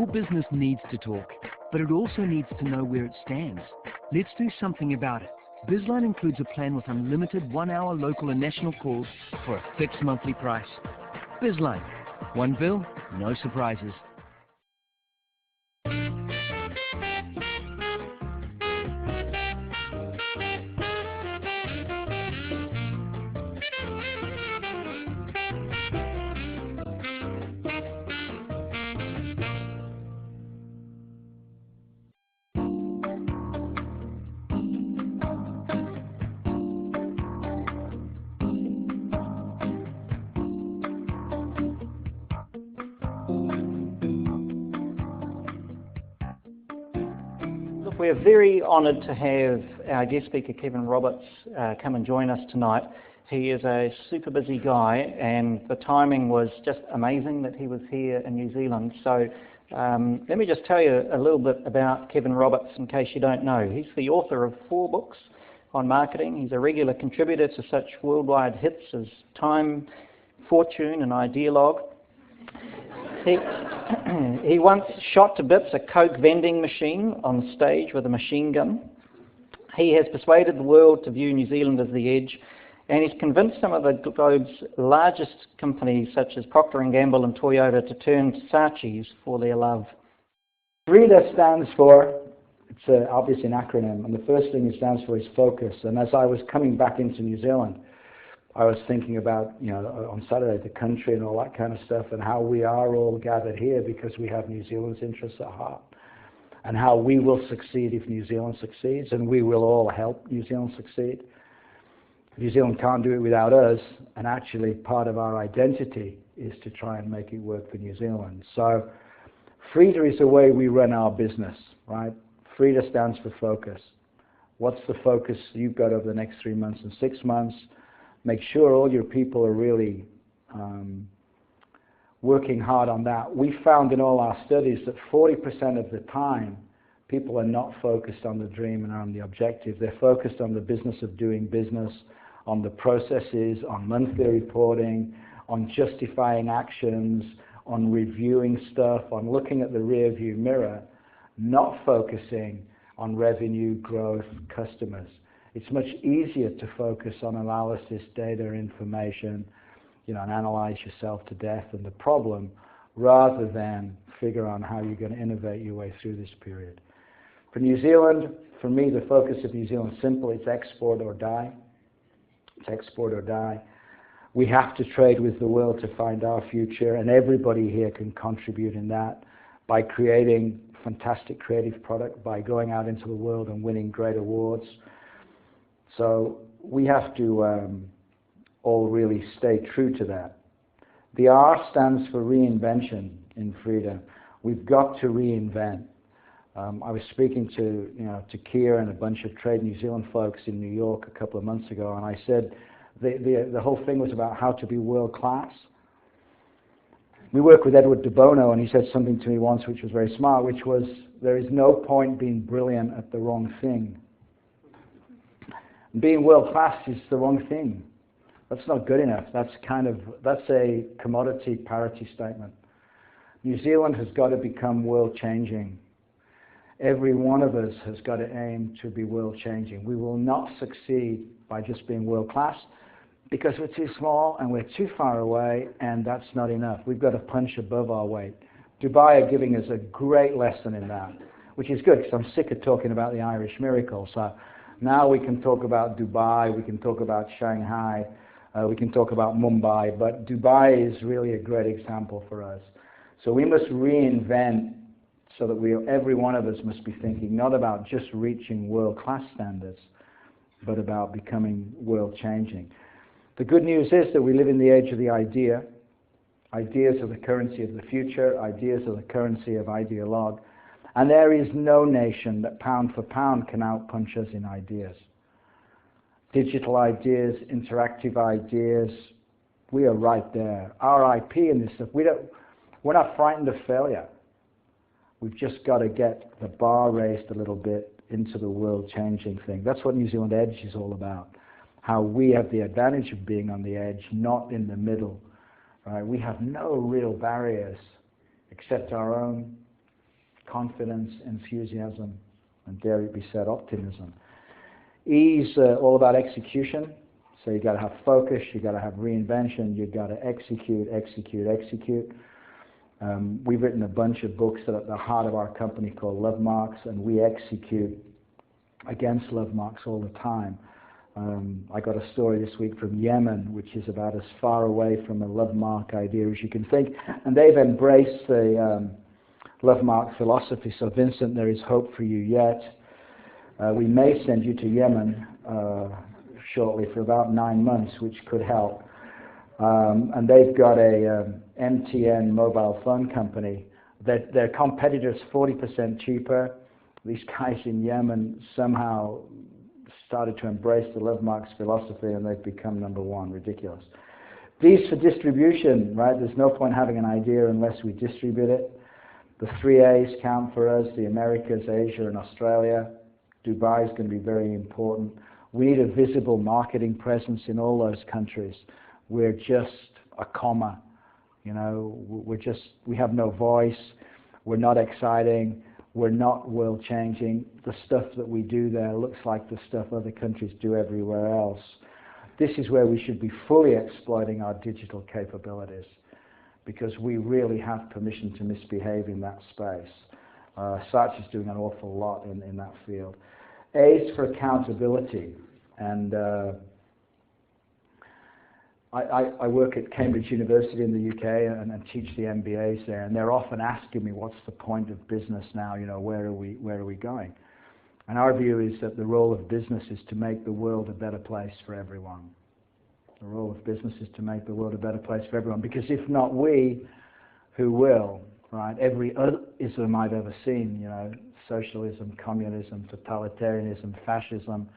Your business needs to talk, but it also needs to know where it stands. Let's do something about it. Bizline includes a plan with unlimited 1-hour local and national calls for a fixed monthly price. Bizline. One bill, no surprises. We're very honoured to have our guest speaker, Kevin Roberts, come and join us tonight. He is a super busy guy, and the timing was just amazing that he was here in New Zealand. So let me just tell you a little bit about Kevin Roberts in case you don't know. He's the author of 4 books on marketing. He's a regular contributor to such worldwide hits as Time, Fortune and Idealog. He once shot to bits a Coke vending machine on stage with a machine gun. He has persuaded the world to view New Zealand as the edge, and he's convinced some of the globe's largest companies, such as Procter & Gamble and Toyota, to turn to saatchis for their love. FREEDA stands for, it's obviously an acronym, and the first thing it stands for is focus. And as I was coming back into New Zealand, I was thinking about, on Saturday, the country and all that kind of stuff, and how we are all gathered here because we have New Zealand's interests at heart, and how we will succeed if New Zealand succeeds, and we will all help New Zealand succeed. New Zealand can't do it without us, and actually part of our identity is to try and make it work for New Zealand. So FREEDA is the way we run our business, right? FREEDA stands for focus. What's the focus you've got over the next 3 months and 6 months? Make sure all your people are really working hard on that. We found in all our studies that 40% of the time, people are not focused on the dream and on the objective. They're focused on the business of doing business, on the processes, on monthly reporting, on justifying actions, on reviewing stuff, on looking at the rear view mirror, not focusing on revenue, growth, customers. It's much easier to focus on analysis, data, information, and analyze yourself to death and the problem, rather than figure out how you're going to innovate your way through this period. For New Zealand, for me, the focus of New Zealand is simple. It's export or die. It's export or die. We have to trade with the world to find our future, and everybody here can contribute in that by creating fantastic creative product, by going out into the world and winning great awards. So we have to all really stay true to that. The R stands for reinvention in FREEDA. We've got to reinvent. I was speaking to Keir and a bunch of Trade New Zealand folks in New York a couple of months ago, and I said the whole thing was about how to be world class. We work with Edward de Bono, and he said something to me once which was very smart, which was, there is no point being brilliant at the wrong thing. Being world class is the wrong thing. That's not good enough. That's a commodity parity statement. New Zealand has got to become world changing. Every one of us has got to aim to be world changing. We will not succeed by just being world class because we're too small and we're too far away, and that's not enough. We've got to punch above our weight. Dubai are giving us a great lesson in that, which is good because I'm sick of talking about the Irish miracle. So now we can talk about Dubai, we can talk about Shanghai, we can talk about Mumbai, but Dubai is really a great example for us. So we must reinvent so that every one of us must be thinking not about just reaching world-class standards, but about becoming world-changing. The good news is that we live in the age of the idea. Ideas are the currency of the future. Ideas are the currency of Idealog. And there is no nation that pound for pound can outpunch us in ideas. Digital ideas, interactive ideas, we are right there. Our IP in this stuff, we're not frightened of failure. We've just got to get the bar raised a little bit into the world-changing thing. That's what New Zealand Edge is all about. How we have the advantage of being on the edge, not in the middle. Right? We have no real barriers except our own confidence, enthusiasm, and dare it be said, optimism. E's all about execution. So you've got to have focus, you've got to have reinvention, you've got to execute. We've written a bunch of books that are at the heart of our company called Love Marks, and we execute against Love Marks all the time. I got a story this week from Yemen, which is about as far away from a Love Mark idea as you can think, and they've embraced the Love Mark philosophy. So Vincent, there is hope for you yet. We may send you to Yemen shortly for about 9 months, which could help. And they've got a MTN mobile phone company. Their competitors 40% cheaper. These guys in Yemen somehow started to embrace the Love Marks philosophy, and they've become number one. Ridiculous. D's for distribution, right? There's no point having an idea unless we distribute it. The 3 A's count for us: the Americas, Asia, and Australia. Dubai is going to be very important. We need a visible marketing presence in all those countries. We're just a comma, you know. We have no voice. We're not exciting. We're not world-changing. The stuff that we do there looks like the stuff other countries do everywhere else. This is where we should be fully exploiting our digital capabilities, because we really have permission to misbehave in that space. Saatchi is doing an awful lot in that field. A is for accountability, and I work at Cambridge University in the UK and teach the MBAs there, and they're often asking me, what's the point of business now, you know, where are we going? And our view is that the role of business is to make the world a better place for everyone. The role of business is to make the world a better place for everyone, because if not we, who will, right? Every other ism I've ever seen, you know, socialism, communism, totalitarianism, fascism,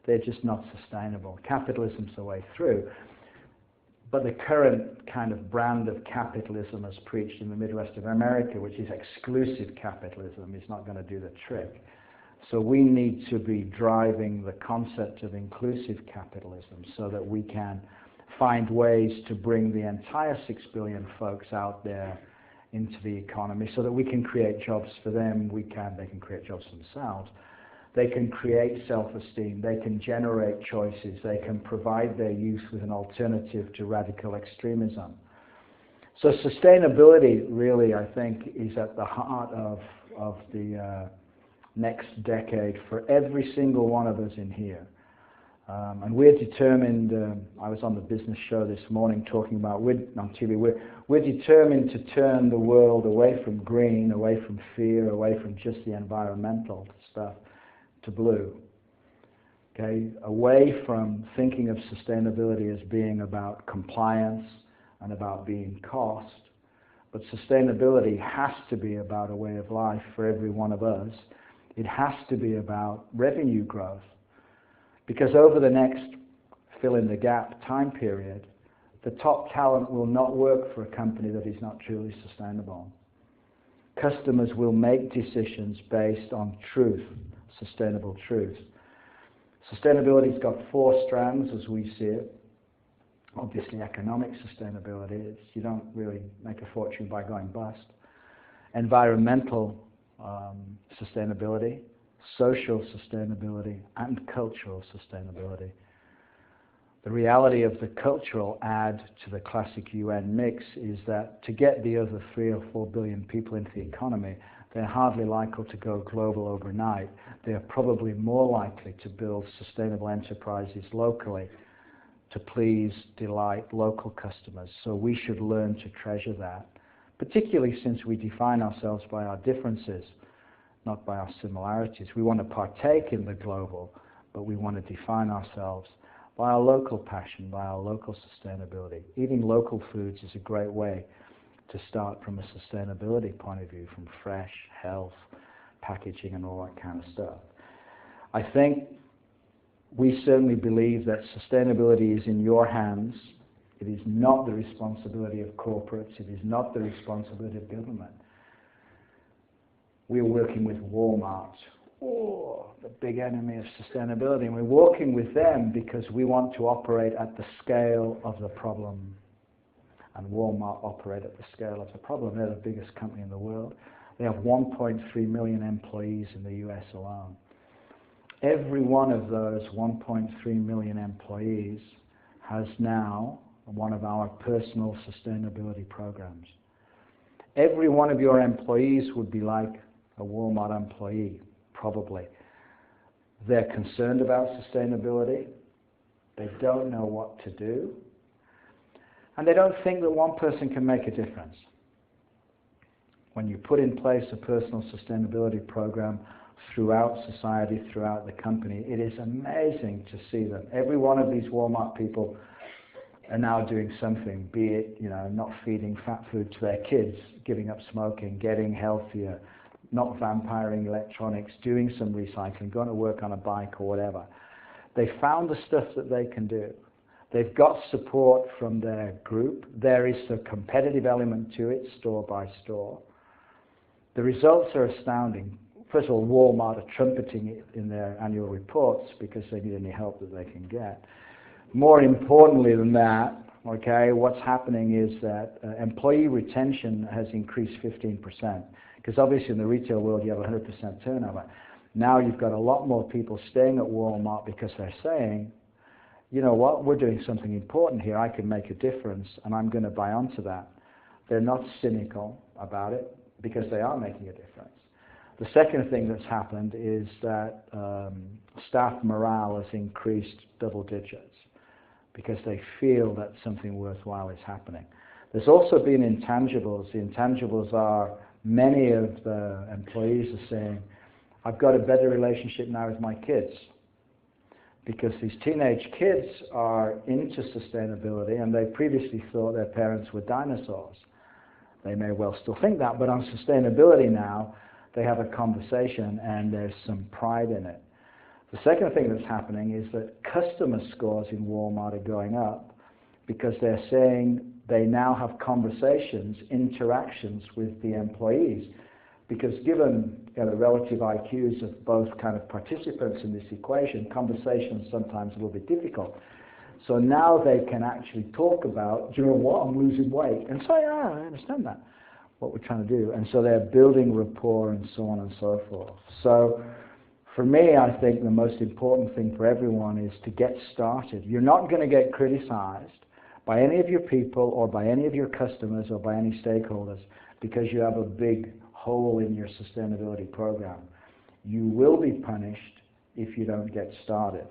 they're just not sustainable. Capitalism's the way through. But the current kind of brand of capitalism as preached in the Midwest of America, which is exclusive capitalism, is not going to do the trick. So we need to be driving the concept of inclusive capitalism so that we can find ways to bring the entire 6 billion folks out there into the economy so that we can create jobs for them, they can create jobs for themselves. They can create self-esteem, they can generate choices, they can provide their youth with an alternative to radical extremism. So sustainability really, I think, is at the heart of the next decade for every single one of us in here. And we're determined, I was on the business show this morning talking about, on TV, we're determined to turn the world away from green, away from fear, away from just the environmental stuff, to blue. Okay, away from thinking of sustainability as being about compliance and about being cost, but sustainability has to be about a way of life for every one of us. It has to be about revenue growth, because over the next fill-in-the-gap time period, the top talent will not work for a company that is not truly sustainable. Customers will make decisions based on truth, sustainable truth. Sustainability's got 4 strands as we see it. Obviously, economic sustainability, you don't really make a fortune by going bust. Environmental sustainability, social sustainability, and cultural sustainability. The reality of the cultural add to the classic UN mix is that to get the other 3 or 4 billion people into the economy, they're hardly likely to go global overnight. They're probably more likely to build sustainable enterprises locally to please, delight local customers. So we should learn to treasure that, particularly since we define ourselves by our differences, not by our similarities. We want to partake in the global, but we want to define ourselves by our local passion, by our local sustainability. Eating local foods is a great way to start from a sustainability point of view, from fresh, health, packaging, and all that kind of stuff. I think we certainly believe that sustainability is in your hands. It is not the responsibility of corporates. It is not the responsibility of government. We're working with Walmart, the big enemy of sustainability, and we're working with them because we want to operate at the scale of the problem. And Walmart operate at the scale of the problem. They're the biggest company in the world. They have 1.3 million employees in the US alone. Every one of those 1.3 million employees has now one of our personal sustainability programs. Every one of your employees would be like a Walmart employee, probably. They're concerned about sustainability, they don't know what to do, and they don't think that one person can make a difference. When you put in place a personal sustainability program throughout society, throughout the company, it is amazing to see them. Every one of these Walmart people are now doing something, be it, not feeding fat food to their kids, giving up smoking, getting healthier, not vampiring electronics, doing some recycling, going to work on a bike or whatever. They found the stuff that they can do. They've got support from their group. There is a competitive element to it, store by store. The results are astounding. First of all, Walmart are trumpeting it in their annual reports because they need any help that they can get. More importantly than that, okay, what's happening is that employee retention has increased 15%. Because obviously in the retail world you have 100% turnover. Now you've got a lot more people staying at Walmart because they're saying, you know what, we're doing something important here, I can make a difference and I'm going to buy onto that. They're not cynical about it because they are making a difference. The second thing that's happened is that staff morale has increased double digits because they feel that something worthwhile is happening. There's also been intangibles. The intangibles are many of the employees are saying, I've got a better relationship now with my kids because these teenage kids are into sustainability and they previously thought their parents were dinosaurs. They may well still think that, but on sustainability now, they have a conversation and there's some pride in it. The second thing that's happening is that customer scores in Walmart are going up because they're saying they now have conversations, interactions with the employees. Because given the relative IQs of both kind of participants in this equation, conversations sometimes a little bit difficult. So now they can actually talk about, do you know what, I'm losing weight. And say, I understand that, what we're trying to do. And so they're building rapport and so on and so forth. So for me, I think the most important thing for everyone is to get started. You're not going to get criticized by any of your people or by any of your customers or by any stakeholders because you have a big hole in your sustainability program. You will be punished if you don't get started.